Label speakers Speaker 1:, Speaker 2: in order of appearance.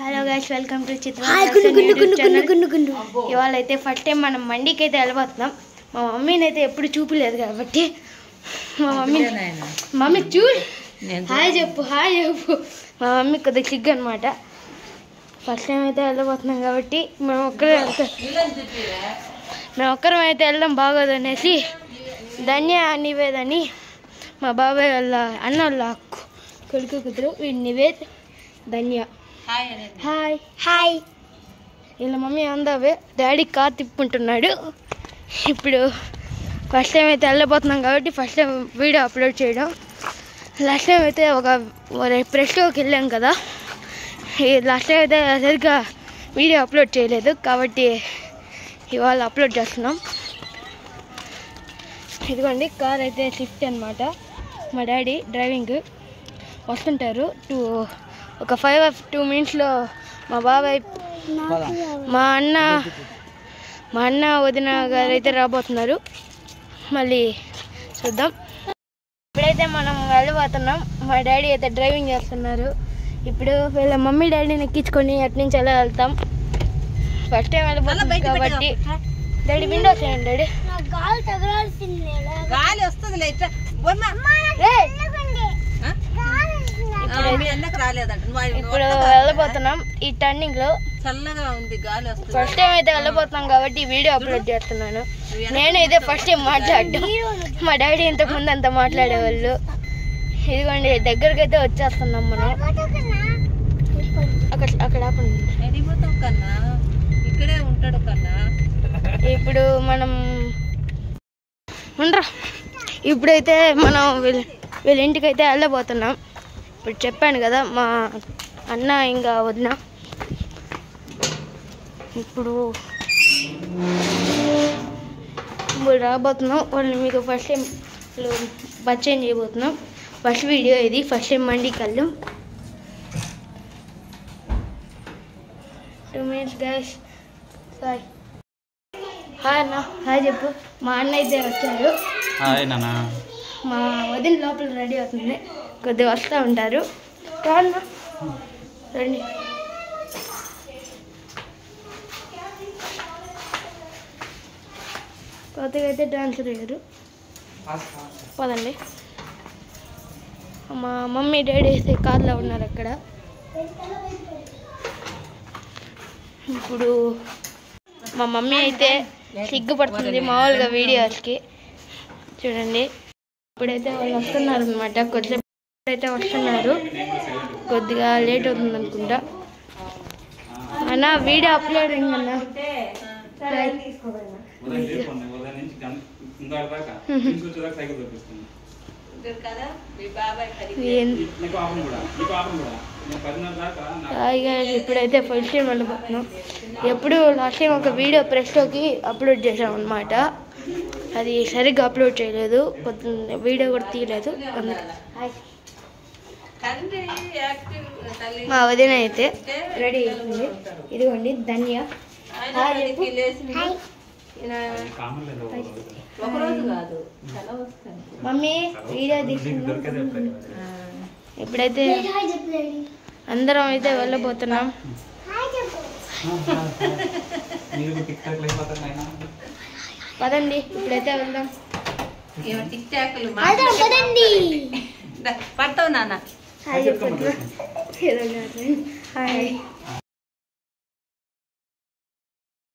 Speaker 1: Hello guys welcome to చిత్ర ఇవాళ అయితే first time మనం మండికి అయితే వెళ్ళిపోతున్నాం. మా మమ్మీని అయితే ఎప్పుడు చూపలేదు కాబట్టి మా మమ్మీ చూ హాయ్ చెప్పు మా మమ్మీ కొద్దిగా సిగ్గు అనమాట. ఫస్ట్ టైం అయితే వెళ్ళిపోతున్నాం కాబట్టి మేము ఒక్కరం అయితే వెళ్ళడం బాగోదు అనేసి ధన్య నివేదని మా బాబాయ్ వాళ్ళ అన్న వాళ్ళ కొడుకు కూతురు వీడి నివేద్ ధన్య హాయ్ వీళ్ళ మమ్మీ అందవే డాడీ కార్ తిప్పుకుంటున్నాడు. ఇప్పుడు ఫస్ట్ టైం అయితే వెళ్ళిపోతున్నాం కాబట్టి ఫస్ట్ టైం వీడియో అప్లోడ్ చేయడం. లాస్ట్ టైం అయితే ఒక ప్రెస్ షోకి వెళ్ళాం కదా, లాస్ట్ టైం అయితే సరిగ్గా వీడియో అప్లోడ్ చేయలేదు కాబట్టి ఇవాళ అప్లోడ్ చేస్తున్నాం. ఇదిగోండి కార్ అయితే స్విఫ్ట్ అనమాట. మా డాడీ డ్రైవింగ్ వస్తుంటారు. ఒక 2 మినిట్స్లో మా బాబాయ్ మా అన్న వదిన గారు అయితే రాబోతున్నారు. మళ్ళీ చూద్దాం. ఇప్పుడైతే మనం వెళ్ళిపోతున్నాం. మా డాడీ అయితే డ్రైవింగ్ చేస్తున్నారు. ఇప్పుడు వీళ్ళ మమ్మీ డాడీని ఎక్కించుకొని అటు నుంచి ఎలా వెళ్తాం. ఫస్ట్ టైం వెళ్ళిపోతున్నాం కాబట్టి డాడీ విండో చేయండి. డాడీ
Speaker 2: గాలి వస్తుంది.
Speaker 1: ఇప్పుడు వెళ్ళిపోతున్నాం. ఈ టర్నింగ్ లో
Speaker 2: చల్లగా ఉంది, గాలి వస్తుంది.
Speaker 1: ఫస్ట్ టైం అయితే వెళ్ళిపోతున్నాం కాబట్టి వీడియో అప్లోడ్ చేస్తున్నాను. నేను ఇదే ఫస్ట్ టైం మాట్లాడటం. మా డాడీ ఇంతకు ముందు అంతా మాట్లాడేవాళ్ళు. ఇదిగోండి దగ్గరికి అయితే వచ్చేస్తున్నాం మనం. అక్కడ
Speaker 2: వెళ్ళిపోతాం కన్నా, ఇక్కడే ఉంటాడు కన్నా.
Speaker 1: ఇప్పుడు మనం ఉండరా ఇప్పుడైతే మనం వీళ్ళ ఇంటికైతే వెళ్ళబోతున్నాం. ఇప్పుడు చెప్పాను కదా మా అన్న ఇంకా వదిన. ఇప్పుడు రాబోతున్నాం. వాళ్ళు మీకు ఫస్ట్ టైం పరిచయం చేయబోతున్నాం. ఫస్ట్ వీడియో ఇది. ఫస్ట్ టైం మండికి వెళ్ళాం. 2 minutes గైస్. సారీ హాయ్ అన్న. హాయ్ చెప్పు. మా అన్న అయితే వచ్చారు. మా వదిన లోపల రెడీ అవుతుంది. కొద్దిగా వస్తూ ఉంటారు. అన్న రండి. కొద్దిగా అయితే డాన్సర్ అయ్యారు. పదండి. మా మమ్మీ డాడీ అయితే కార్లో ఉన్నారు అక్కడ. ఇప్పుడు మా మమ్మీ అయితే సిగ్గుపడుతుంది మామూలుగా వీడియోస్కి. చూడండి ఇప్పుడైతే వాళ్ళు వస్తున్నారు అనమాట. కొద్దిసేపు అయితే వస్తున్నారు. కొద్దిగా లేట్ అవుతుంది అనుకుంటా. అన్న వీడియో అప్లోడింగ్ అన్న. ఇప్పుడైతే ఫస్ట్ టైం వెళ్ళిపోతున్నాం. ఎప్పుడు లాస్ట్ టైం ఒక వీడియో ప్రెస్లోకి అప్లోడ్ చేసాం అనమాట. అది సరిగ్గా అప్లోడ్ చేయలేదు, కొద్ది వీడియో కూడా తీయలేదు. మా వదిన అయితే రెడీ అవుతుంది. ఇదిగోండి ధన్య. మమ్మీ వీడియో తీసుకున్నాం. ఇప్పుడైతే అందరం అయితే వెళ్ళబోతున్నాం. పదండి ఇప్పుడైతే వెళ్దాం.
Speaker 2: పడతావు నాన్న.
Speaker 1: హాయ్.